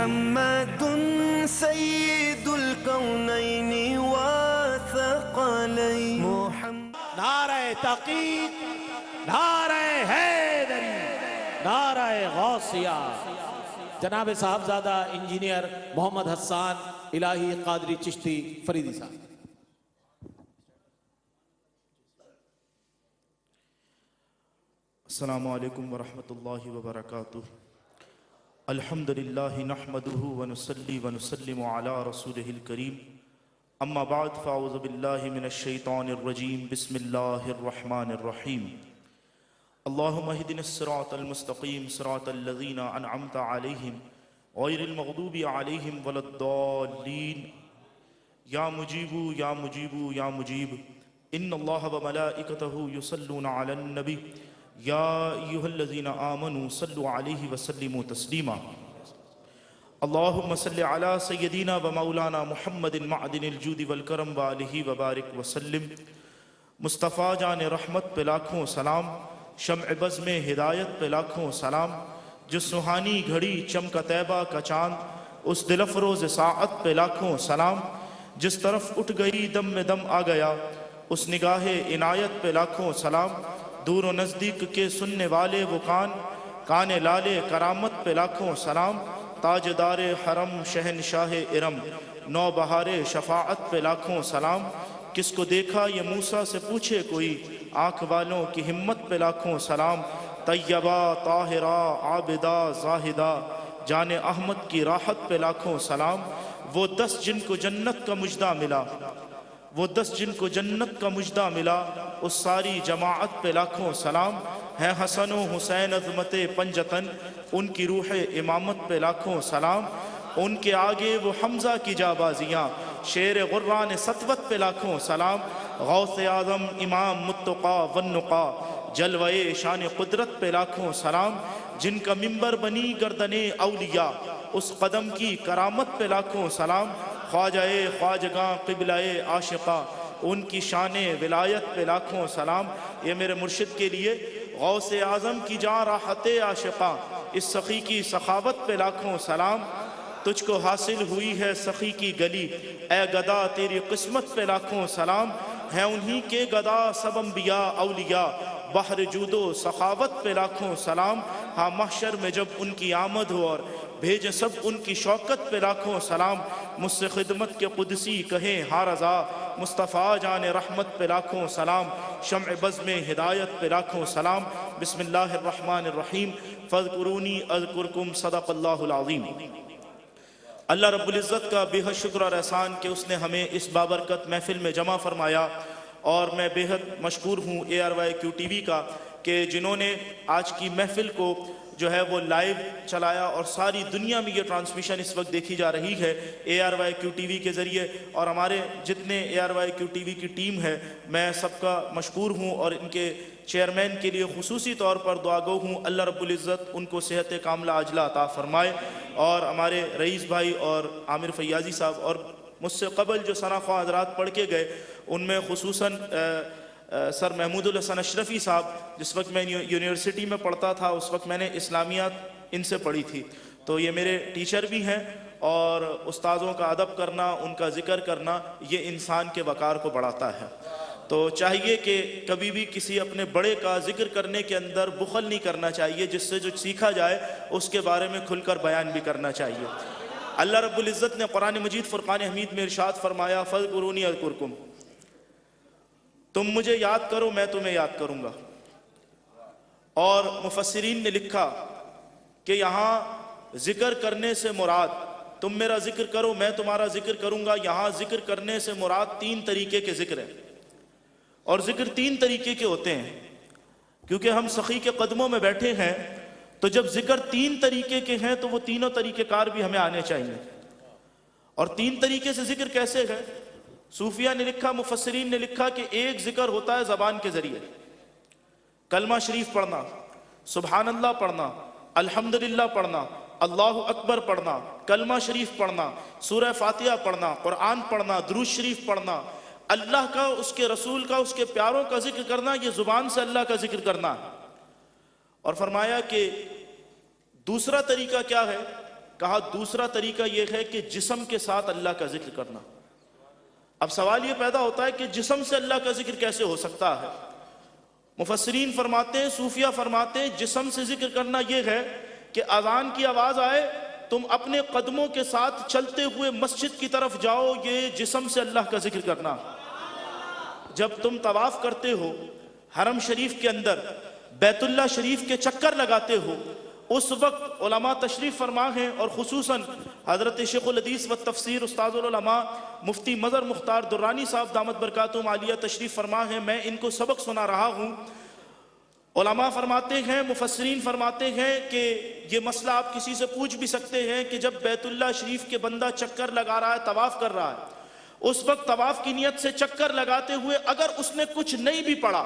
محمد سید الکونین والثقلین نعرہ تحقیق، نعرہ حیدری، نعرہ غوثیہ۔ جناب صاحبزادہ انجینئر محمد حسان الہی قادری چشتی فریدی صاحب۔ السلام علیکم ورحمۃ اللہ وبرکاتہ۔ الحمدللہ نحمدہ ونصلی ونسلم علی رسولہ الکریم، اما بعد فاعوذ باللہ من الشیطان الرجیم، بسم اللہ الرحمن الرحیم۔ اللہم اہدنا الصراط المستقیم صراط الذین انعمت علیہم غیر المغضوب علیہم ولا الضالین۔ یا مجیب یا مجیب یا مجیب، ان اللہ وملائکتہ یصلون علی النبی یا ایہا الذین آمنوا صلوا علیہ وسلموا تسلیما۔ اللہم صلی علی سیدنا و مولانا محمد معدن الجود والکرم وآلہ وبارک وسلم۔ مصطفیٰ جان رحمت پہ لاکھوں سلام، شمع بزم ہدایت پہ لاکھوں سلام، جس سہانی گھڑی چمکا طیبہ کا چاند، اس دل افروز ساعت پہ لاکھوں سلام، جس طرف اٹھ گئی دم میں دم آ گیا، اس نگاہ عنایت پہ لاکھوں سلام۔ دور و نزدیک کے سننے والے وہ کان لالے کرامت پہ لاکھوں سلام، تاجدار حرم شہنشاہ ارم، نو بہار شفاعت پہ لاکھوں سلام۔ کس کو دیکھا یہ موسیٰ سے پوچھے کوئی، آنکھ والوں کی ہمت پہ لاکھوں سلام۔ طیبہ طاہرہ عابدہ زاہدہ، جان احمد کی راحت پہ لاکھوں سلام۔ وہ 10 جن کو جنت کا مجدہ ملا، وہ 10 جن کو جنت کا مجدہ ملا، اس ساری جماعت پہ لاکھوں سلام۔ ہیں حسن و حسین عظمت پنجتن، ان کی روح امامت پہ لاکھوں سلام۔ ان کے آگے وہ حمزہ کی جابازیاں، شیر غران سطوت پہ لاکھوں سلام۔ غوث اعظم امام متقا والنقا، جلوہ شان قدرت پہ لاکھوں سلام۔ جن کا منبر بنی گردن اولیاء، اس قدم کی کرامت پہ لاکھوں سلام۔ خواجہ خواجگاں قبلہ عاشقاں، ان کی شان ولایت پہ لاکھوں سلام۔ یہ میرے مرشد کے لیے، غوث اعظم کی جاں راحت عاشقاں، اس سخی کی سخاوت پہ لاکھوں سلام۔ تجھ کو حاصل ہوئی ہے سخی کی گلی، اے گدا تیری قسمت پہ لاکھوں سلام۔ ہیں انہی کے گدا سب انبیاء اولیاء، بحر جود و سخاوت پہ لاکھوں سلام۔ ہاں محشر میں جب ان کی آمد ہو اور بھیجیں سب ان کی شوکت پہ لاکھوں سلام۔ مجھ سے خدمت کے قدسی کہیں ہاں رضا، مصطفیٰ جان رحمت پہ لاکھوں سلام۔ شمع بزم ہدایت پہ لاکھوں سلام۔ بسم اللہ الرحمن الرحیم۔ فاذکرونی اذکرکم، صدق اللہ العظیم۔ اللہ رب العزت کا بے حد شکر اور احسان کہ اس نے ہمیں اس بابرکت محفل میں جمع فرمایا، اور میں بے حد مشکور ہوں ARYQ-TV کا کہ جنہوں نے آج کی محفل کو جو ہے وہ لائیو چلایا، اور ساری دنیا میں یہ ٹرانسمیشن اس وقت دیکھی جا رہی ہے ARYQ-TV کے ذریعے، اور ہمارے جتنے ARYQ-TV کی ٹیم ہے میں سب کا مشکور ہوں، اور ان کے چیئرمین کے لیے خصوصی طور پر دعاگو ہوں۔ اللہ رب العزت ان کو صحت کاملہ عاجلہ عطا فرمائے، اور ہمارے رئیس بھائی اور عامر فیاضی صاحب اور مجھ سے قبل جو ثنا خواہ حضرات پڑھ کے گئے، ان میں خصوصاً سر محمود الحسن اشرفی صاحب، جس وقت میں یونیورسٹی میں پڑھتا تھا اس وقت میں نے اسلامیات ان سے پڑھی تھی، تو یہ میرے ٹیچر بھی ہیں، اور استاذوں کا ادب کرنا، ان کا ذکر کرنا، یہ انسان کے وقار کو بڑھاتا ہے۔ تو چاہیے کہ کبھی بھی کسی اپنے بڑے کا ذکر کرنے کے اندر بخل نہیں کرنا چاہیے، جس سے جو سیکھا جائے اس کے بارے میں کھل کر بیان بھی کرنا چاہیے۔ اللہ رب العزت نے قرآن مجید فرقان حمید میں ارشاد فرمایا، فاذکرونی اذکرکم، تم مجھے یاد کرو میں تمہیں یاد کروں گا۔ اور مفسرین نے لکھا کہ یہاں ذکر کرنے سے مراد، تم میرا ذکر کرو میں تمہارا ذکر کروں گا، یہاں ذکر کرنے سے مراد 3 طریقے کے ذکر ہیں، اور ذکر 3 طریقے کے ہوتے ہیں، کیونکہ ہم سخی کے قدموں میں بیٹھے ہیں، تو جب ذکر 3 طریقے کے ہیں تو وہ تینوں طریقہ کار بھی ہمیں آنے چاہیے۔ اور 3 طریقے سے ذکر کیسے ہے؟ صوفیہ نے لکھا، مفسرین نے لکھا کہ ایک ذکر ہوتا ہے زبان کے ذریعے، کلمہ شریف پڑھنا، سبحان اللہ پڑھنا، الحمدللہ پڑھنا، اللہ اکبر پڑھنا، کلمہ شریف پڑھنا، سورہ فاتحہ پڑھنا، قرآن پڑھنا، درود شریف پڑھنا، اللہ کا، اس کے رسول کا، اس کے پیاروں کا ذکر کرنا، یہ زبان سے اللہ کا ذکر کرنا۔ اور فرمایا کہ دوسرا طریقہ کیا ہے کہا دوسرا طریقہ یہ ہے کہ جسم کے ساتھ اللہ کا ذکر کرنا۔ اب سوال یہ پیدا ہوتا ہے کہ جسم سے اللہ کا ذکر کیسے ہو سکتا ہے؟ مفسرین فرماتے ہیں، صوفیہ فرماتے ہیں، جسم سے ذکر کرنا یہ ہے کہ اذان کی آواز آئے، تم اپنے قدموں کے ساتھ چلتے ہوئے مسجد کی طرف جاؤ، یہ جسم سے اللہ کا ذکر کرنا۔ جب تم طواف کرتے ہو حرم شریف کے اندر، بیت اللہ شریف کے چکر لگاتے ہو، اس وقت علماء تشریف فرما ہیں، اور خصوصاً حضرت شیخ الحدیث و تفسیر استاذ العلماء مفتی مظہر مختار درانی صاحب دامت برکاتہم عالیہ تشریف فرما ہیں، میں ان کو سبق سنا رہا ہوں۔ علماء فرماتے ہیں، مفسرین فرماتے ہیں کہ یہ مسئلہ آپ کسی سے پوچھ بھی سکتے ہیں کہ جب بیت اللہ شریف کے بندہ چکر لگا رہا ہے، طواف کر رہا ہے، اس وقت طواف کی نیت سے چکر لگاتے ہوئے اگر اس نے کچھ نہیں بھی پڑھا،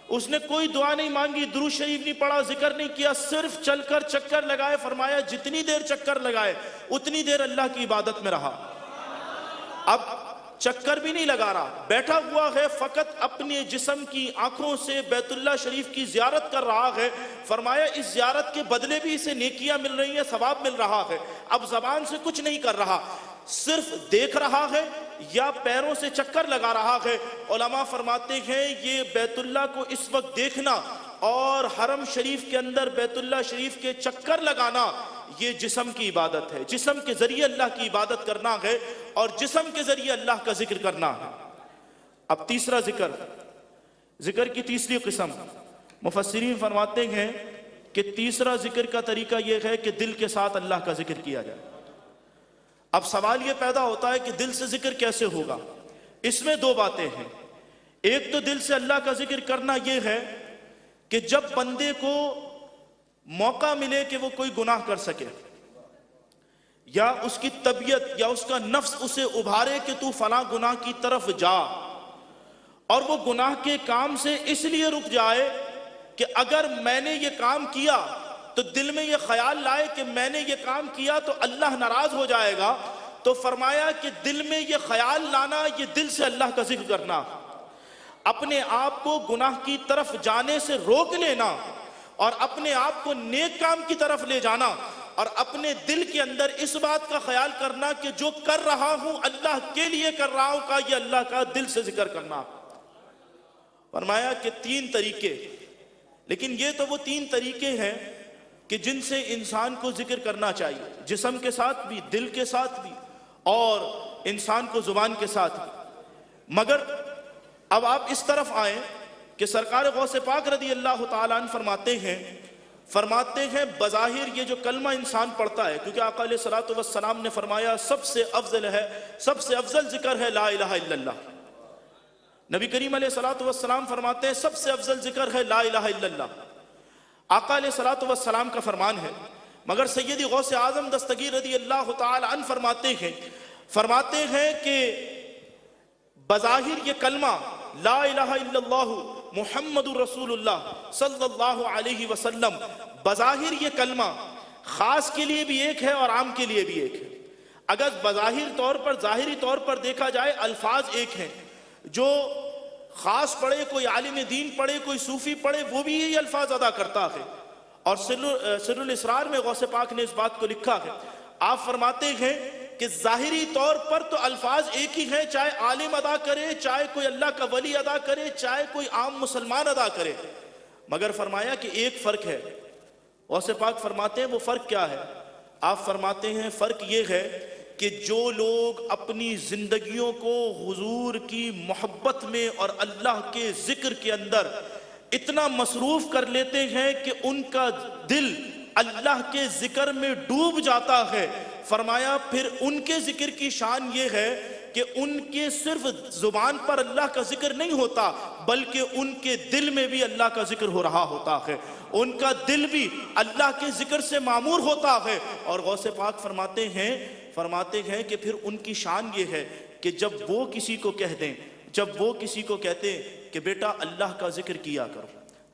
اس نے کوئی دعا نہیں مانگی، درود شریف نہیں پڑھا، ذکر نہیں کیا، صرف چل کر چکر لگائے، فرمایا جتنی دیر چکر لگائے اتنی دیر اللہ کی عبادت میں رہا۔ اب چکر بھی نہیں لگا رہا، بیٹھا ہوا ہے، فقط اپنے جسم کی آنکھوں سے بیت اللہ شریف کی زیارت کر رہا ہے، فرمایا اس زیارت کے بدلے بھی اسے نیکیاں مل رہی ہیں، ثواب مل رہا ہے۔ اب زبان سے کچھ نہیں کر رہا، صرف دیکھ رہا ہے یا پیروں سے چکر لگا رہا ہے۔ علماء فرماتے ہیں یہ بیت اللہ کو اس وقت دیکھنا اور حرم شریف کے اندر بیت اللہ شریف کے چکر لگانا، یہ جسم کی عبادت ہے، جسم کے ذریعے اللہ کی عبادت کرنا ہے، اور جسم کے ذریعے اللہ کا ذکر کرنا ہے۔ اب تیسرا ذکر کی تیسری قسم، مفسرین فرماتے ہیں کہ تیسرا ذکر کا طریقہ یہ ہے کہ دل کے ساتھ اللہ کا ذکر کیا جائے۔ اب سوال یہ پیدا ہوتا ہے کہ دل سے ذکر کیسے ہوگا؟ اس میں دو باتیں ہیں۔ ایک تو دل سے اللہ کا ذکر کرنا یہ ہے کہ جب بندے کو موقع ملے کہ وہ کوئی گناہ کر سکے، یا اس کی طبیعت یا اس کا نفس اسے ابھارے کہ تو فلاں گناہ کی طرف جا، اور وہ گناہ کے کام سے اس لیے رک جائے کہ اگر میں نے یہ کام کیا تو دل میں یہ خیال لائے کہ میں نے یہ کام کیا تو اللہ ناراض ہو جائے گا، تو فرمایا کہ دل میں یہ خیال لانا، یہ دل سے اللہ کا ذکر کرنا، اپنے آپ کو گناہ کی طرف جانے سے روک لینا اور اپنے آپ کو نیک کام کی طرف لے جانا، اور اپنے دل کے اندر اس بات کا خیال کرنا کہ جو کر رہا ہوں اللہ کے لیے کر رہا ہوں، کا یہ اللہ کا دل سے ذکر کرنا۔ فرمایا کہ تین طریقے، لیکن یہ تو وہ تین طریقے ہیں کہ جن سے انسان کو ذکر کرنا چاہیے، جسم کے ساتھ بھی، دل کے ساتھ بھی، اور انسان کو زبان کے ساتھ بھی۔ مگر اب آپ اس طرف آئیں کہ سرکار غوث پاک رضی اللہ تعالیٰ عنہ فرماتے ہیں بظاہر یہ جو کلمہ انسان پڑھتا ہے، کیونکہ آقا علیہ الصلوۃ والسلام نے فرمایا سب سے افضل ذکر ہے لا الہ الا اللہ۔ نبی کریم علیہ الصلوۃ والسلام فرماتے ہیں سب سے افضل ذکر ہے لا الہ الا اللہ۔ آقا علیہ الصلوۃ والسلام کا فرمان ہے، مگر سیدی غوث اعظم دستگیر رضی اللہ تعالی عنہ فرماتے ہیں کہ بظاہر یہ کلمہ لا الہ الا اللہ محمد رسول اللہ صلی اللہ علیہ وسلم، بظاہر یہ کلمہ خاص کے لیے بھی ایک ہے اور عام کے لیے بھی ایک ہے۔ اگر بظاہر طور پر، ظاہری طور پر دیکھا جائے الفاظ ایک ہیں، جو خاص پڑھے، کوئی عالم دین پڑھے، کوئی صوفی پڑھے، وہ بھی یہی الفاظ ادا کرتا ہے، اور سر الاسرار میں غوث پاک نے اس بات کو لکھا ہے۔ آپ فرماتے ہیں کہ ظاہری طور پر تو الفاظ ایک ہی ہیں، چاہے عالم ادا کرے، چاہے کوئی اللہ کا ولی ادا کرے، چاہے کوئی عام مسلمان ادا کرے، مگر فرمایا کہ ایک فرق ہے۔ غوث پاک فرماتے ہیں وہ فرق کیا ہے؟ آپ فرماتے ہیں فرق یہ ہے کہ جو لوگ اپنی زندگیوں کو حضور کی محبت میں اور اللہ کے ذکر کے اندر اتنا مصروف کر لیتے ہیں کہ ان کا دل اللہ کے ذکر میں ڈوب جاتا ہے، فرمایا پھر ان کے ذکر کی شان یہ ہے کہ ان کے صرف زبان پر اللہ کا ذکر نہیں ہوتا، بلکہ ان کے دل میں بھی اللہ کا ذکر ہو رہا ہوتا ہے، ان کا دل بھی اللہ کے ذکر سے معمور ہوتا ہے۔ اور غوث پاک فرماتے ہیں کہ پھر ان کی شان یہ ہے کہ جب وہ کسی کو کہہ دیں، جب وہ کسی کو کہتے ہیں کہ بیٹا اللہ کا ذکر کیا کرو،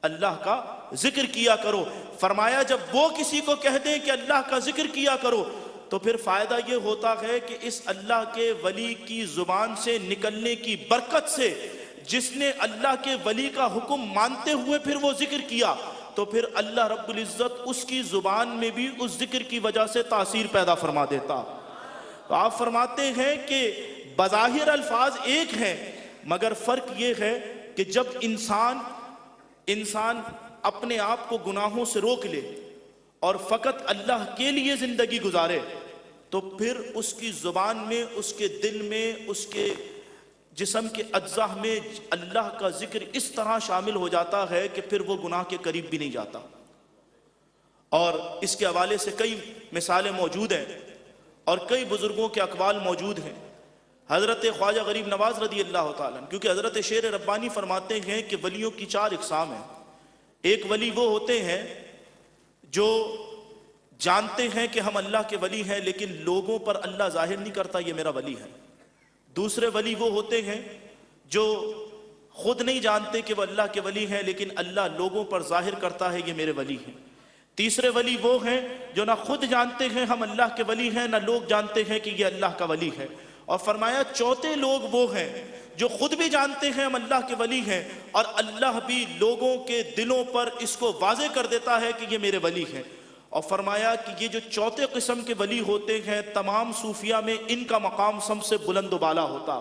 اللہ کا ذکر کیا کرو، فرمایا جب وہ کسی کو کہہ دیں کہ اللہ کا ذکر کیا کرو، تو پھر فائدہ یہ ہوتا ہے کہ اس اللہ کے ولی کی زبان سے نکلنے کی برکت سے، جس نے اللہ کے ولی کا حکم مانتے ہوئے پھر وہ ذکر کیا، تو پھر اللہ رب العزت اس کی زبان میں بھی اس ذکر کی وجہ سے تاثیر پیدا فرما دیتا۔ تو آپ فرماتے ہیں کہ بظاہر الفاظ ایک ہیں، مگر فرق یہ ہے کہ جب انسان اپنے آپ کو گناہوں سے روک لے اور فقط اللہ کے لیے زندگی گزارے، تو پھر اس کی زبان میں، اس کے دل میں، اس کے جسم کے اجزاء میں اللہ کا ذکر اس طرح شامل ہو جاتا ہے کہ پھر وہ گناہ کے قریب بھی نہیں جاتا۔ اور اس کے حوالے سے کئی مثالیں موجود ہیں اور کئی بزرگوں کے اقوال موجود ہیں۔ حضرت خواجہ غریب نواز رضی اللہ تعالیٰ عنہ، کیونکہ حضرت شیر ربانی فرماتے ہیں کہ ولیوں کی 4 اقسام ہیں۔ ایک ولی وہ ہوتے ہیں جو جانتے ہیں کہ ہم اللہ کے ولی ہیں لیکن لوگوں پر اللہ ظاہر نہیں کرتا یہ میرا ولی ہے۔ دوسرے ولی وہ ہوتے ہیں جو خود نہیں جانتے کہ وہ اللہ کے ولی ہیں لیکن اللہ لوگوں پر ظاہر کرتا ہے یہ میرے ولی ہیں۔ تیسرے ولی وہ ہیں جو نہ خود جانتے ہیں ہم اللہ کے ولی ہیں، نہ لوگ جانتے ہیں کہ یہ اللہ کا ولی ہے۔ اور فرمایا چوتھے لوگ وہ ہیں جو خود بھی جانتے ہیں ہم اللہ کے ولی ہیں اور اللہ بھی لوگوں کے دلوں پر اس کو واضح کر دیتا ہے کہ یہ میرے ولی ہیں۔ اور فرمایا کہ یہ جو چوتھے قسم کے ولی ہوتے ہیں تمام صوفیہ میں ان کا مقام سب سے بلند و بالا ہوتا،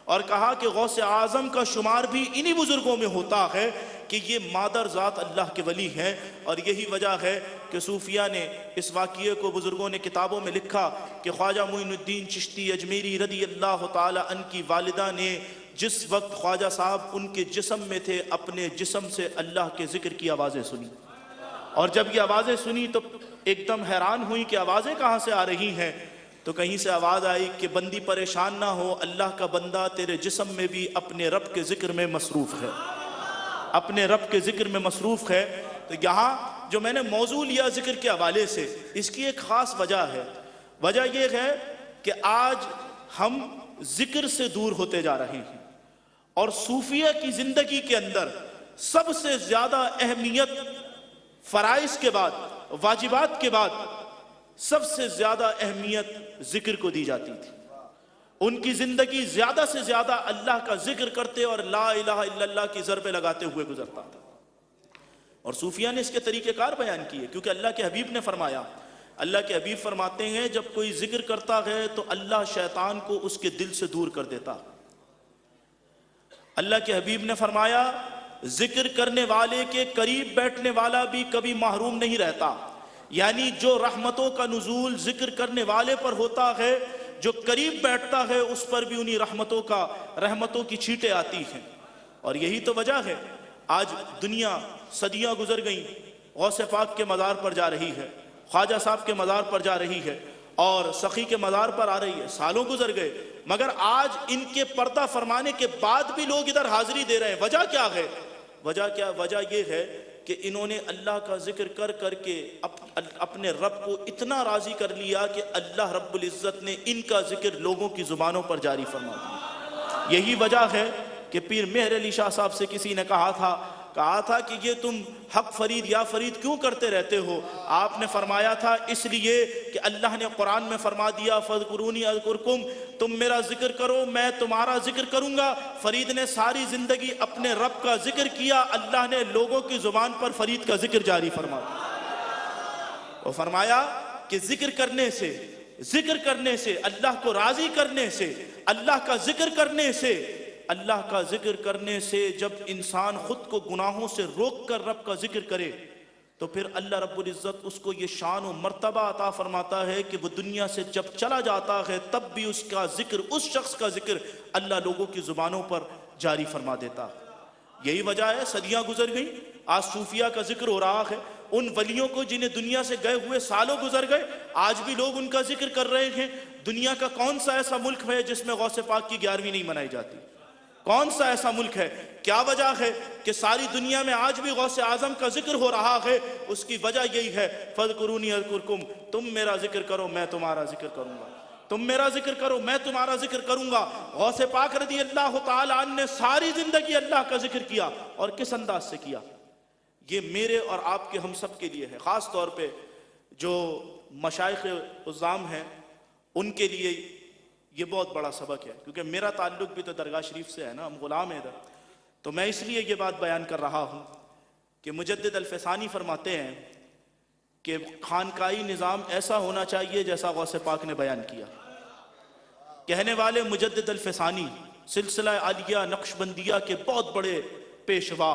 اور کہا کہ غوث اعظم کا شمار بھی انہی بزرگوں میں ہوتا ہے کہ یہ مادر ذات اللہ کے ولی ہیں۔ اور یہی وجہ ہے کہ صوفیہ نے اس واقعے کو بزرگوں نے کتابوں میں لکھا کہ خواجہ معین الدین چشتی اجمیری رضی اللہ تعالی عنہ کی والدہ نے جس وقت خواجہ صاحب ان کے جسم میں تھے اپنے جسم سے اللہ کے ذکر کی آوازیں سنی، اور جب یہ آوازیں سنی تو ایک دم حیران ہوئی کہ آوازیں کہاں سے آ رہی ہیں۔ تو کہیں سے آواز آئی کہ بندی پریشان نہ ہو، اللہ کا بندہ تیرے جسم میں بھی اپنے رب کے ذکر میں مصروف ہے، اپنے رب کے ذکر میں مصروف ہے۔ تو یہاں جو میں نے موضوع لیا ذکر کے حوالے سے، اس کی ایک خاص وجہ ہے۔ وجہ یہ ہے کہ آج ہم ذکر سے دور ہوتے جا رہے ہیں، اور صوفیہ کی زندگی کے اندر سب سے زیادہ اہمیت فرائض کے بعد، واجبات کے بعد سب سے زیادہ اہمیت ذکر کو دی جاتی تھی۔ ان کی زندگی زیادہ سے زیادہ اللہ کا ذکر کرتے اور لا الہ الا اللہ کی ضربیں لگاتے ہوئے گزرتا تھا۔ اور صوفیہ نے اس کے طریقہ کار بیان کیے، کیونکہ اللہ کے حبیب نے فرمایا، اللہ کے حبیب فرماتے ہیں جب کوئی ذکر کرتا ہے تو اللہ شیطان کو اس کے دل سے دور کر دیتا۔ اللہ کے حبیب نے فرمایا ذکر کرنے والے کے قریب بیٹھنے والا بھی کبھی محروم نہیں رہتا، یعنی جو رحمتوں کا نزول ذکر کرنے والے پر ہوتا ہے، جو قریب بیٹھتا ہے اس پر بھی انہی رحمتوں کی چھینٹیں آتی ہیں۔ اور یہی تو وجہ ہے آج دنیا صدیاں گزر گئیں، غوث پاک کے مزار پر جا رہی ہے، خواجہ صاحب کے مزار پر جا رہی ہے، اور سخی کے مزار پر آ رہی ہے، سالوں گزر گئے، مگر آج ان کے پردہ فرمانے کے بعد بھی لوگ ادھر حاضری دے رہے ہیں۔ وجہ کیا ہے؟ وجہ یہ ہے کہ انہوں نے اللہ کا ذکر کر کر کے اپنے رب کو اتنا راضی کر لیا کہ اللہ رب العزت نے ان کا ذکر لوگوں کی زبانوں پر جاری فرما دیا۔ یہی وجہ ہے کہ پیر مہر علی شاہ صاحب سے کسی نے کہا تھا کہ یہ تم حق فرید یا فرید کیوں کرتے رہتے ہو؟ آپ نے فرمایا تھا اس لیے کہ اللہ نے قرآن میں فرما دیا فاذکرونی اذکرکم، تم میرا ذکر کرو میں تمہارا ذکر کروں گا۔ فرید نے ساری زندگی اپنے رب کا ذکر کیا، اللہ نے لوگوں کی زبان پر فرید کا ذکر جاری فرما دیا۔ وہ فرمایا کہ ذکر کرنے سے اللہ کو راضی کرنے سے، اللہ کا ذکر کرنے سے جب انسان خود کو گناہوں سے روک کر رب کا ذکر کرے تو پھر اللہ رب العزت اس کو یہ شان و مرتبہ عطا فرماتا ہے کہ وہ دنیا سے جب چلا جاتا ہے تب بھی اس شخص کا ذکر اللہ لوگوں کی زبانوں پر جاری فرما دیتا۔ یہی وجہ ہے صدیاں گزر گئیں، آج صوفیہ کا ذکر ہو رہا ہے، ان ولیوں کو جنہیں دنیا سے گئے ہوئے سالوں گزر گئے، آج بھی لوگ ان کا ذکر کر رہے ہیں۔ دنیا کا کون سا ایسا ملک ہے جس میں غوث پاک کی 11ویں نہیں منائی جاتی؟ کون سا ایسا ملک ہے؟ کیا وجہ ہے کہ ساری دنیا میں آج بھی غوث اعظم کا ذکر ہو رہا ہے؟ اس کی وجہ یہی ہے فاذکرونی اذکرکم، تم میرا ذکر کرو میں تمہارا ذکر کروں گا، تم میرا ذکر کرو میں تمہارا ذکر کروں گا۔ غوث پاک رضی اللہ تعالی عنہ نے ساری زندگی اللہ کا ذکر کیا، اور کس انداز سے کیا؟ یہ میرے اور آپ کے ہم سب کے لیے ہے، خاص طور پہ جو مشائخ عظام ہیں ان کے لیے یہ بہت بڑا سبق ہے، کیونکہ میرا تعلق بھی تو درگاہ شریف سے ہے نا، ہم غلام ہیں ادھر، تو میں اس لیے یہ بات بیان کر رہا ہوں کہ مجدد الفسانی فرماتے ہیں کہ خانقاہی نظام ایسا ہونا چاہیے جیسا غوث پاک نے بیان کیا۔ کہنے والے مجدد الفسانی سلسلہ عالیہ نقشبندیہ کے بہت بڑے پیشوا،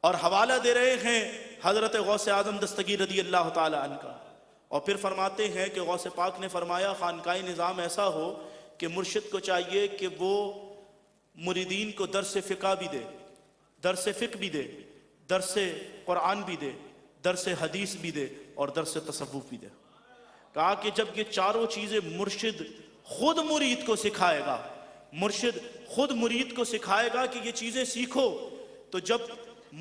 اور حوالہ دے رہے ہیں حضرت غوث اعظم دستگیر رضی اللہ تعالی عنہ کا، اور پھر فرماتے ہیں کہ غوث پاک نے فرمایا خانقاہی نظام ایسا ہو کہ مرشد کو چاہیے کہ وہ مریدین کو درس فقہ بھی دے، درس فقہ بھی دے، درس قرآن بھی دے، درس حدیث بھی دے، اور درس تصوف بھی دے۔ کہا کہ جب یہ چاروں چیزیں مرشد خود مرید کو سکھائے گا، مرشد خود مرید کو سکھائے گا کہ یہ چیزیں سیکھو، تو جب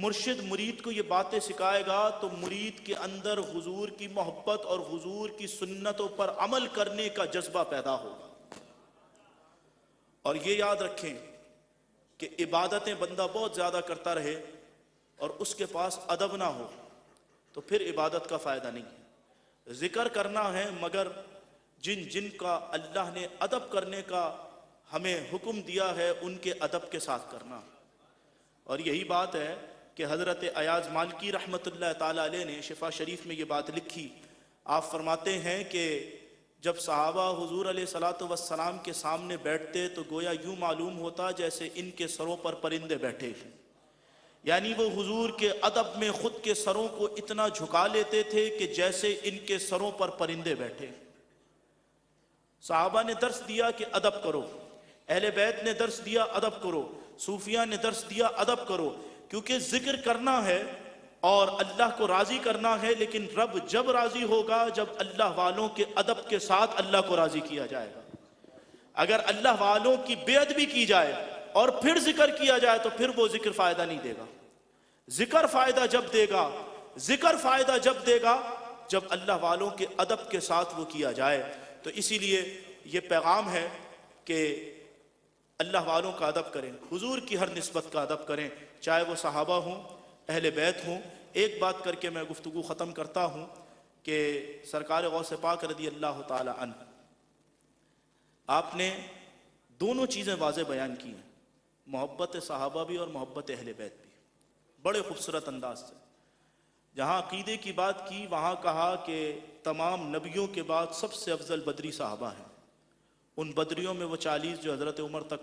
مرشد مرید کو یہ باتیں سکھائے گا تو مرید کے اندر حضور کی محبت اور حضور کی سنتوں پر عمل کرنے کا جذبہ پیدا ہوگا۔ اور یہ یاد رکھیں کہ عبادتیں بندہ بہت زیادہ کرتا رہے اور اس کے پاس ادب نہ ہو تو پھر عبادت کا فائدہ نہیں ہے۔ ذکر کرنا ہے مگر جن کا اللہ نے ادب کرنے کا ہمیں حکم دیا ہے ان کے ادب کے ساتھ کرنا۔ اور یہی بات ہے کہ حضرت ایاز مالکی رحمت اللہ تعالی علیہ نے شفا شریف میں یہ بات لکھی۔ آپ فرماتے ہیں کہ جب صحابہ حضور علیہ الصلوۃ والسلام کے سامنے بیٹھتے تو گویا یوں معلوم ہوتا جیسے ان کے سروں پر پرندے بیٹھے ہیں، یعنی وہ حضور کے ادب میں خود کے سروں کو اتنا جھکا لیتے تھے کہ جیسے ان کے سروں پر پرندے بیٹھے۔ صحابہ نے درس دیا کہ ادب کرو، اہل بیت نے درس دیا ادب کرو، صوفیہ نے درس دیا ادب کرو، کیونکہ ذکر کرنا ہے اور اللہ کو راضی کرنا ہے، لیکن رب جب راضی ہوگا جب اللہ والوں کے ادب کے ساتھ اللہ کو راضی کیا جائے گا۔ اگر اللہ والوں کی بے ادبی کی جائے اور پھر ذکر کیا جائے تو پھر وہ ذکر فائدہ نہیں دے گا۔ ذکر فائدہ جب دے گا، ذکر فائدہ جب دے گا جب اللہ والوں کے ادب کے ساتھ وہ کیا جائے۔ تو اسی لیے یہ پیغام ہے کہ اللہ والوں کا ادب کریں، حضور کی ہر نسبت کا ادب کریں، چاہے وہ صحابہ ہوں، اہل بیت ہوں۔ ایک بات کر کے میں گفتگو ختم کرتا ہوں کہ سرکار غوث پاک رضی اللہ تعالی عنہ، آپ نے دونوں چیزیں واضح بیان کی ہیں، محبت صحابہ بھی اور محبت اہل بیت بھی، بڑے خوبصورت انداز سے۔ جہاں عقیدے کی بات کی وہاں کہا کہ تمام نبیوں کے بعد سب سے افضل بدری صحابہ ہیں۔ ان بدریوں میں وہ 40 جو حضرت عمر تک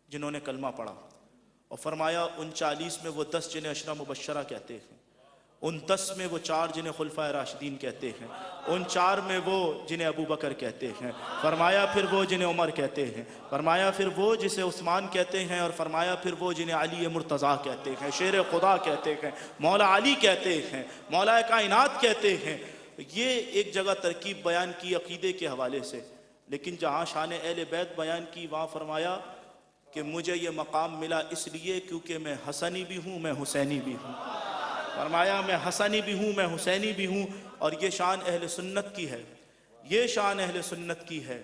جنہوں نے کلمہ پڑھا، اور فرمایا ان 40 میں وہ 10 جنہیں عشرہ مبشرہ کہتے ہیں، ان 10 میں وہ 4 جنہیں خلفائے راشدین کہتے ہیں، ان 4 میں وہ جنہیں ابو بکر کہتے ہیں، فرمایا پھر وہ جنہیں عمر کہتے ہیں، فرمایا پھر وہ جسے عثمان کہتے ہیں، اور فرمایا پھر وہ جنہیں علی مرتضیٰ کہتے ہیں، شیر خدا کہتے ہیں، مولا علی کہتے ہیں، مولا کائنات کہتے ہیں۔ یہ ایک جگہ ترکیب بیان کی عقیدے کے حوالے سے، لیکن جہاں شان اہل بیت بیان کی وہاں فرمایا کہ مجھے یہ مقام ملا اس لیے کیونکہ میں حسنی بھی ہوں، میں حسینی بھی ہوں۔ فرمایا میں حسنی بھی ہوں، میں حسینی بھی ہوں۔ اور یہ شان اہل سنت کی ہے، یہ شان اہل سنت کی ہے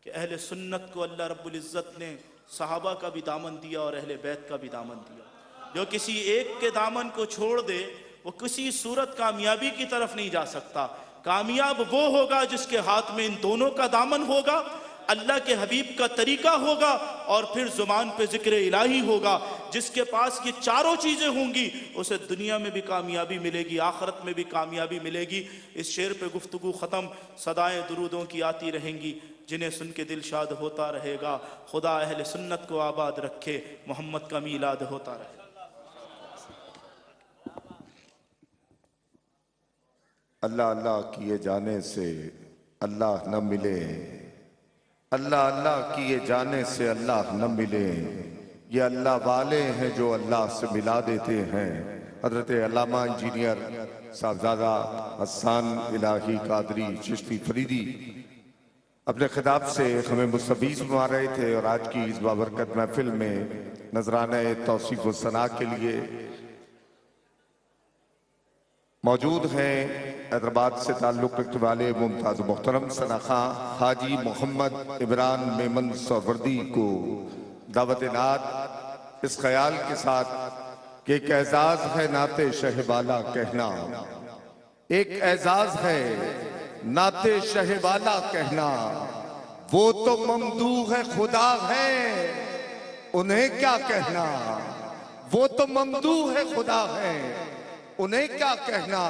کہ اہل سنت کو اللہ رب العزت نے صحابہ کا بھی دامن دیا اور اہل بیت کا بھی دامن دیا۔ جو کسی ایک کے دامن کو چھوڑ دے وہ کسی صورت کامیابی کی طرف نہیں جا سکتا۔ کامیاب وہ ہوگا جس کے ہاتھ میں ان دونوں کا دامن ہوگا، اللہ کے حبیب کا طریقہ ہوگا، اور پھر زبان پہ ذکر الہی ہوگا۔ جس کے پاس یہ چاروں چیزیں ہوں گی اسے دنیا میں بھی کامیابی ملے گی، آخرت میں بھی کامیابی ملے گی۔ اس شعر پہ گفتگو ختم، صدائیں درودوں کی آتی رہیں گی، جنہیں سن کے دل شاد ہوتا رہے گا۔ خدا اہل سنت کو آباد رکھے، محمد کا میلاد ہوتا رہے۔ اللہ اللہ کیے جانے سے اللہ نہ ملے، اللہ اللہ کیے جانے سے اللہ نہ ملے، یہ اللہ والے ہیں جو اللہ سے ملا دیتے ہیں۔ حضرت علامہ انجینئر صاحبزادہ حسان الہی قادری چشتی فریدی اپنے خطاب سے ہمیں مستفیض فرما رہے تھے، اور آج کی اس بابرکت محفل میں نذرانہ توصیف و ثنا کے لیے موجود ہیں حیدرآباد سے تعلق رکھنے والے ممتاز محترم ثناخواں حاجی محمد عمران میمن سہروردی کو دعوت نعت اس خیال کے ساتھ کہ ایک اعزاز ہے نعت شہ والا کہنا، ایک اعزاز ہے نعت شہ والا کہنا، وہ تو ممدوح خدا ہے انہیں کیا کہنا، وہ تو ممدوح خدا ہے انہیں کیا کہنا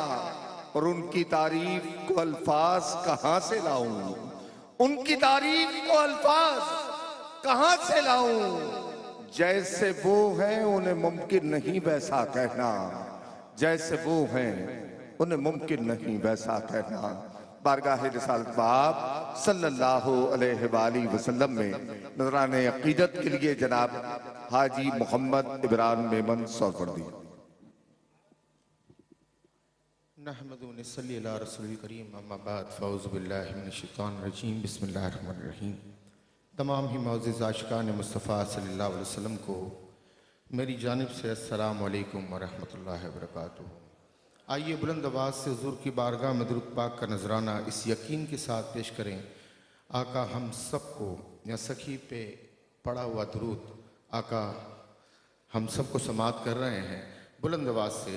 اور ان کی تعریف کو الفاظ کہاں سے لاؤں، ان کی تعریف کو الفاظ کہاں سے لاؤں، جیسے وہ ہیں انہیں ممکن نہیں ویسا کہنا، جیسے وہ ہیں انہیں ممکن نہیں ویسا کہنا۔ بارگاہ رسالت باب صلی اللہ علیہ وآلہ وسلم میں نذران عقیدت کے لیے جناب حاجی محمد ابراہیم میمن سور پردی۔ نحمد و نصلی علی رسول الکریم، اما بعد فاعوذ باللہ من الشیطان الرجیم، بسم اللہ الرحمن الرحیم۔ تمام ہی معزز عاشقان مصطفیٰ صلی اللہ علیہ وسلم کو میری جانب سے السلام علیکم ورحمۃ اللہ وبرکاتہ۔ آئیے بلند آواز سے حضور کی بارگاہ میں درود پاک کا نذرانہ اس یقین کے ساتھ پیش کریں، آقا ہم سب کو یا سخی پہ پڑھا ہوا درود آقا ہم سب کو سماعت کر رہے ہیں۔ بلند آواز سے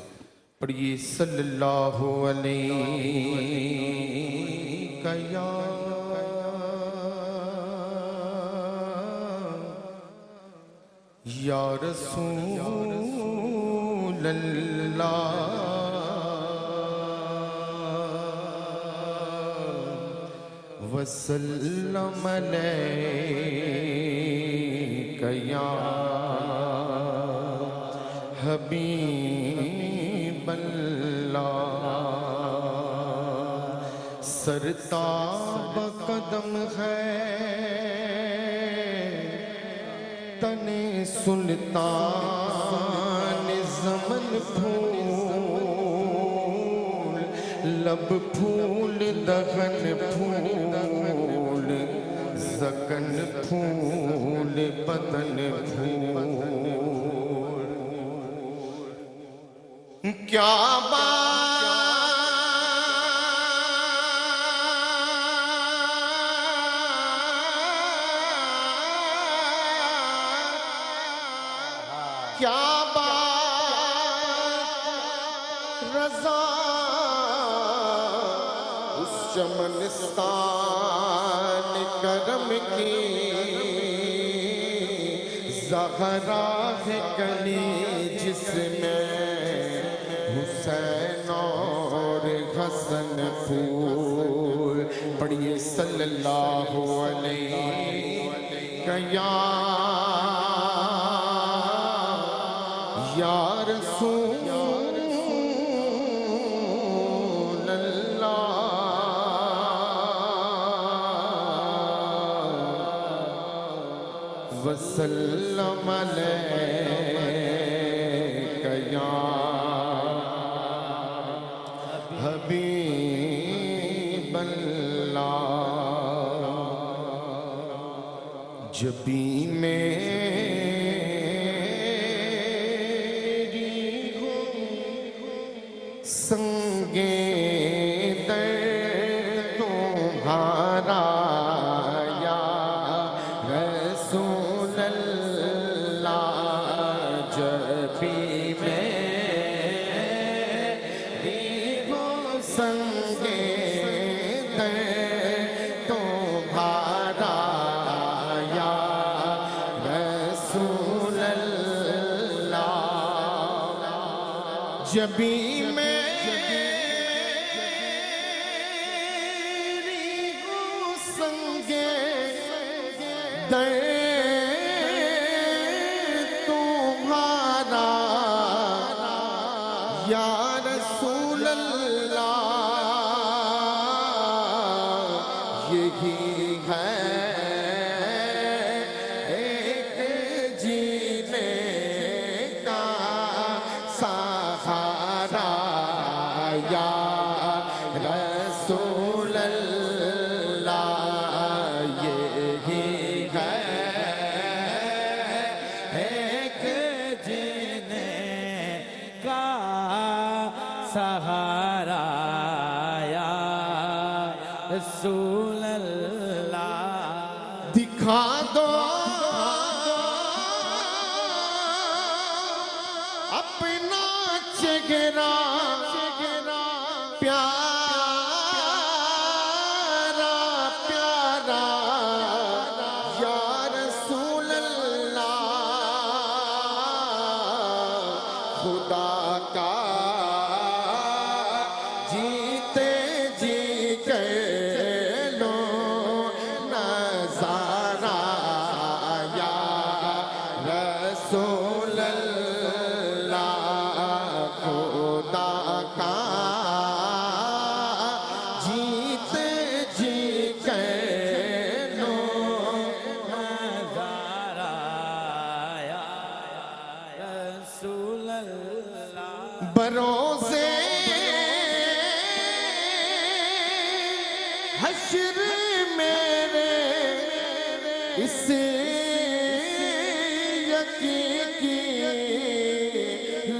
پڑھیے صلی اللہ علیہ یا رسول اللہ وسلم علیک یا حبیب اللہ، سرتاب قدم ہے تن سلطان زمن پھول، لب پھول دہن پھول، زکن پھول بدن پھول، کیا کیا بات رضا اس چمنستان کرم کی، زہرا ہے کلی جس میں حسین اور حسن پھول۔ پڑھیے صلی اللہ علیہ یا رسول اللہ وسلم علیک یا حبیب اللہ، جبی میں سنگے در تمہارا یا رسول اللہ، جبی میری ہو سنگے در تمہارا یا رسول اللہ، جبی میں در تمہارا یا رسول اللہ، یہی ہے ایک جینے کا سہارا یا رسول اللہ، یہی سہارا یا رسول اللہ۔ دکھا دو اپنا چہرہ پیارا پیارا یا رسول اللہ، خدا کا بروزے حشر میرے اس یقین کی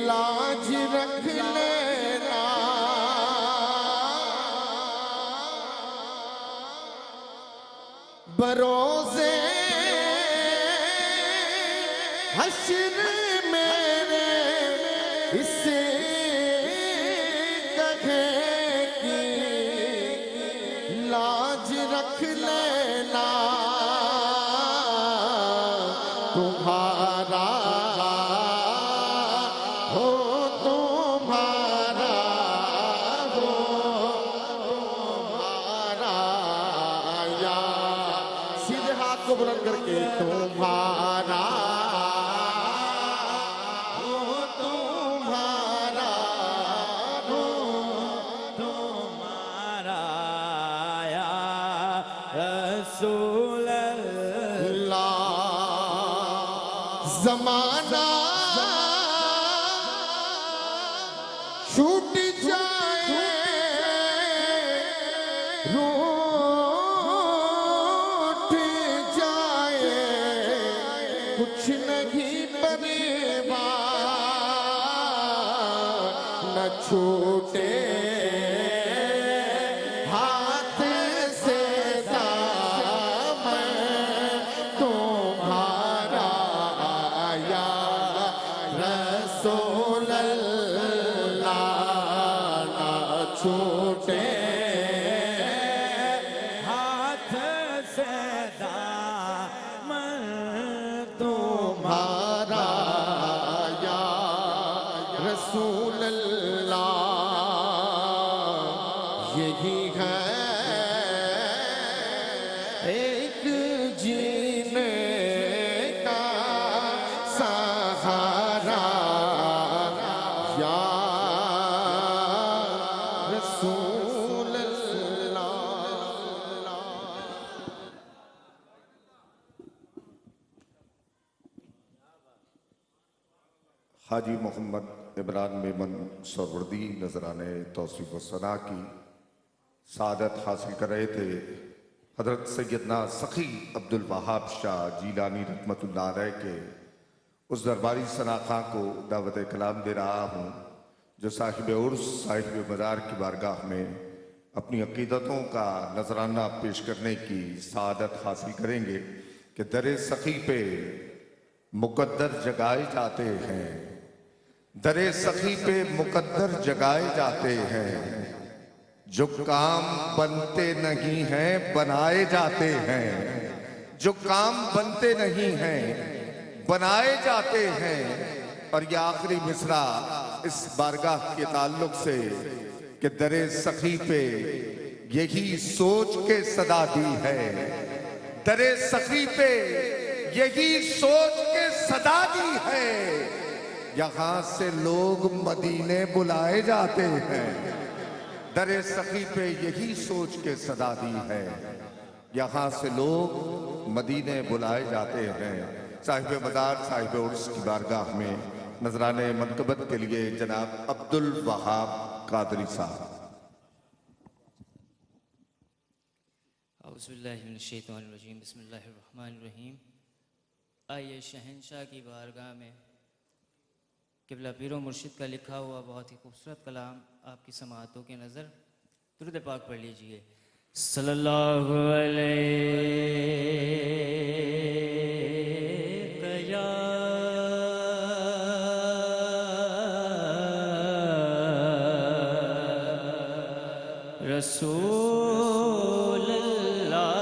لاج رکھ لینا بروزے حشر میرے اس گدھے کی لاج رکھ لینا تمہارا ہو تمہارا ہو تمہارا یا سیدھے ہاتھ کو بلند کر کے تمہارا رسول زمانہ چھوٹ جائے روٹ جائے کچھ نہیں پریوار نہ چھوٹے ہاتھ سے دامن تمہارا یا رسول اللہ نہ چھوٹے ہاتھ سے دامن تمہارا یا رسول اللہ یہی ہے ایک جینے کا سہارا یا رسول اللہ حاجی محمد عمران میمن سہروردی نذرانے توصیف و ثنا کی سعادت حاصل کر رہے تھے حضرت سیدنا سخی عبدالوہاب شاہ جیلانی رحمت اللہ علیہ کے اس درباری ثنا خاں کو دعوت کلام دے رہا ہوں جو صاحب عرس صاحب مزار کی بارگاہ میں اپنی عقیدتوں کا نذرانہ پیش کرنے کی سعادت حاصل کریں گے کہ در سخی پہ مقدر جگائے جاتے ہیں در سخی پہ مقدر جگائے جاتے ہیں جو کام بنتے نہیں ہیں بنائے جاتے ہیں جو کام بنتے نہیں ہیں بنائے جاتے ہیں اور یہ آخری مصرع اس بارگاہ کے تعلق سے کہ در سخی پہ یہی سوچ کے صدا دی ہے در سخی پہ یہی سوچ کے صدا دی ہے یہاں سے لوگ مدینے بلائے جاتے ہیں در سخی پہ یہی سوچ کے صدا دی ہے یہاں سے لوگ مدینے بلائے جاتے ہیں صاحب مزار صاحب عرس کی بارگاہ میں نذران منقبت کے لیے جناب عبدالوہاب قادری صاحب اعوذ باللہ من الشیطان الرجیم بسم اللہ الرحمن الرحیم آئیے شہنشاہ کی بارگاہ میں قبلہ پیر و مرشد کا لکھا ہوا بہت ہی خوبصورت کلام آپ کی سماعتوں کے نظر درود پاک پڑھ لیجئے صلی اللہ علیہ یا رسول اللہ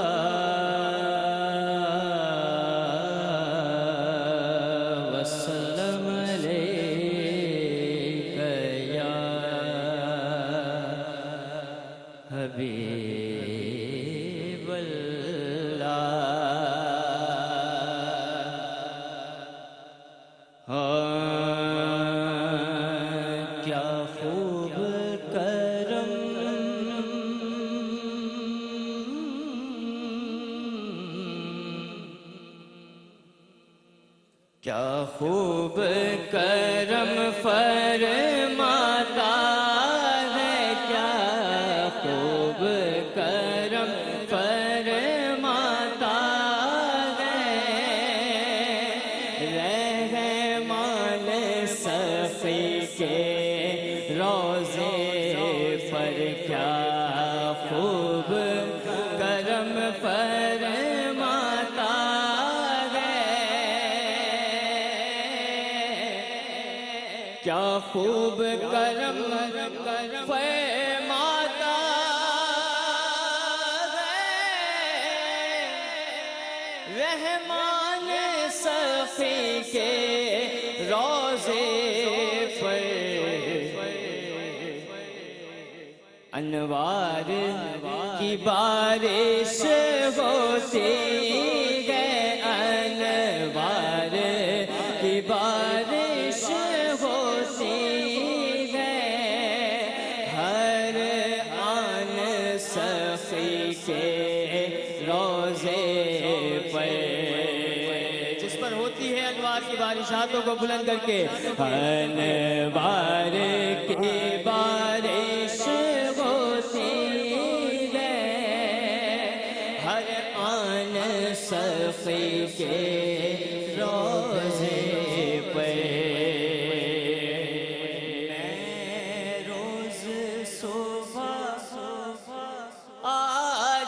وسلم علیک یا حبیب اللہ کیا خوب کرم کیا خوب کرم فرماتا ہے، کیا خوب کرم فرماتا ہے، رحمان سخی کے روضے پر کیا خوب کرم فرماتا ہے، کیا خوب کرم فرماتا ہے، رحمان سخی کے روضے پر انوار کی بارش ہوتی ہے، انوار کی بارش ہوتی ہے، ہر آن سخی کے روضے پر جس پر ہوتی ہے انوار کی بارش، ہاتھوں کو بلند کر کے انوار کی بارش ہوتی ہے، ہر آن سخی کے روضے پر میں روز صبح آ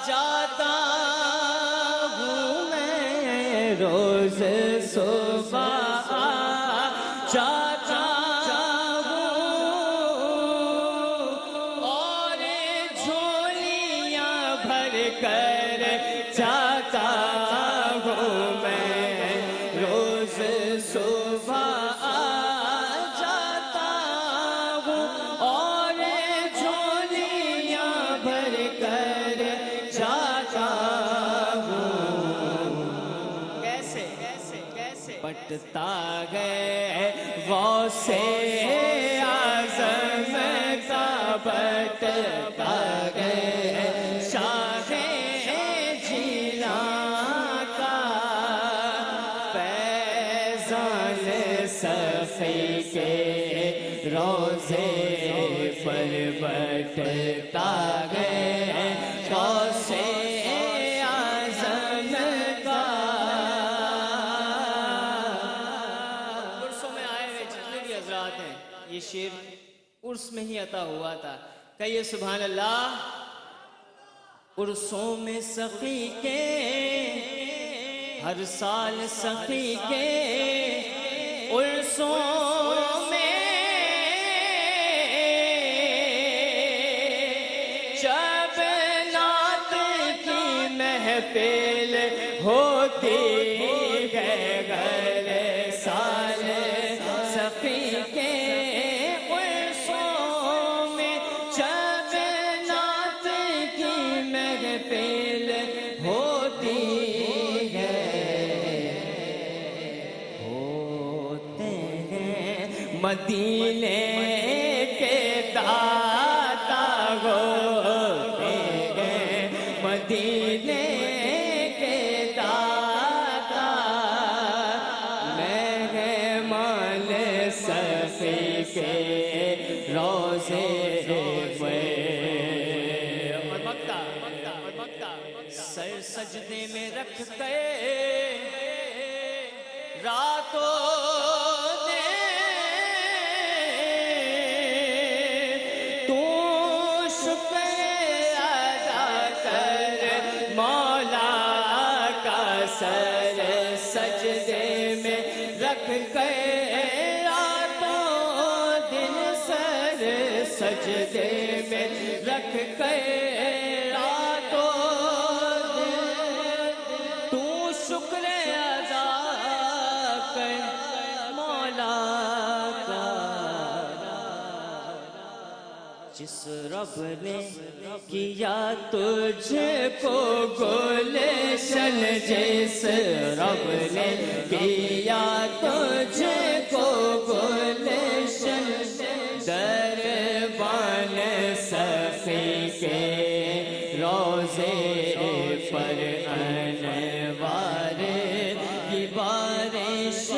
جاتا ہوں، میں روز صبح آ جاتا ہوں، اور جھولیاں بھر کر جاتا ہوں، میں روز صبح آ جاتا ہوں، اور جھولیاں بھر کر جاتا ہوں، کیسے پٹتا ہے غوث اعظم کا، پٹتا ہے شاہ جیلاں کا، فیضان سخی کے روضے پر بٹتا ہے غوث اعظم کا۔ عرصوں میں آئے ہوئے جتنے بھی حضرات ہیں، یہ شعر عرس میں ہی عطا ہوا تھا، کہیے سبحان اللہ۔ عرصوں میں سخی کے، ہر سال سخی کے عرصوں میں، جب نعت کی محفل ہوتی ہے، ہر سال سخی کے عرصوں میں، جب نعت کی محفل ہوتی ہے، ہوتے ہیں مدینے کے داتا، ہوتے ہیں مدینے کے داتا، مہمان سخی کے روضے پر، اور مکہ سر سجدے میں رکھ کے راتوں تو شکر ادا کر مولا کا، سر سجدے میں رکھ کے راتوں دن، سر سجدے میں رکھ کے راتوں دن، تو شکر ادا کر مولا کا، جس رب نے کیا تجھ کو گلشن، جس رب نے کیا تجھ کو گلشن، دربان سخی کے روضے پر انوار کی بارش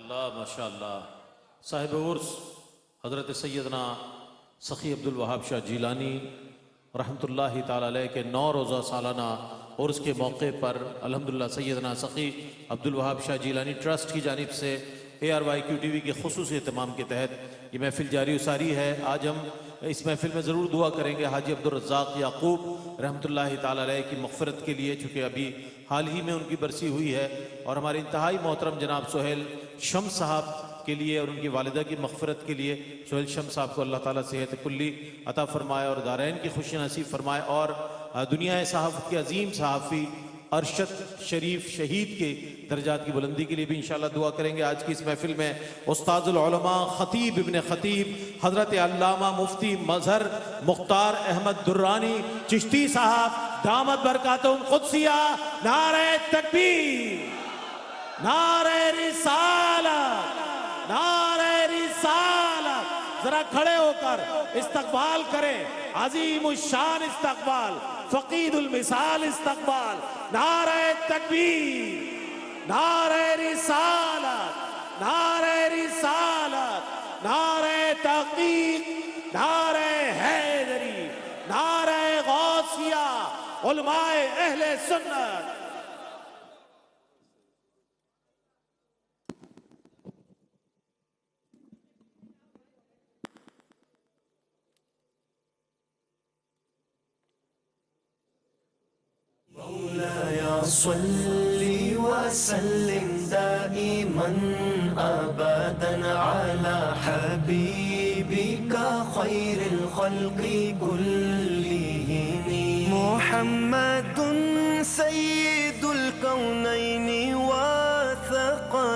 اللہ ماشاء اللہ. صاحب عرس حضرت سیدنا سخی عبدالوہاب شاہ جیلانی رحمۃ اللہ تعالی علیہ کے 9 روزہ سالانہ عرس کے موقع پر الحمدللہ سیدنا سخی عبدالوہاب شاہ جیلانی ٹرسٹ کی جانب سے ARYQ TV کے خصوصی اہتمام کے تحت یہ محفل جاری و ساری ہے. آج ہم اس محفل میں ضرور دعا کریں گے حاجی عبدالرزاق یعقوب رحمۃ اللہ تعالی علیہ کی مغفرت کے لیے، چونکہ ابھی حال ہی میں ان کی برسی ہوئی ہے، اور ہمارے انتہائی محترم جناب سہیل شمس صاحب کے لیے اور ان کی والدہ کی مغفرت کے لیے. سہیل شمس صاحب کو اللہ تعالیٰ صحت کلی عطا فرمائے اور دارین کی خوشی نصیب فرمائے، اور دنیا صحافت کے عظیم صحافی ارشد شریف شہید کے درجات کی بلندی کے لیے بھی انشاءاللہ دعا کریں گے. آج کی اس محفل میں استاذ العلماء خطیب ابن خطیب حضرت علامہ مفتی مظہر مختار احمد درانی چشتی صاحب دامت برکاتہم قدسیہ. نعرہ تکبیر، نعرہ رسالت، نعرہ رسالت. ذرا کھڑے ہو کر استقبال کریں، عظیم الشان استقبال، فقید المثال استقبال. نعرہ تکبیر، نعرہ رسالت، نعرہ رسالت، نعرہ تحقیق، نعرہ حیدری، نعرہ غوثیہ، علماء اہل سنت. صلی وسلم دائما ابدا على حبيبك خير الخلق كلهم محمد سيد الكونين وثقلين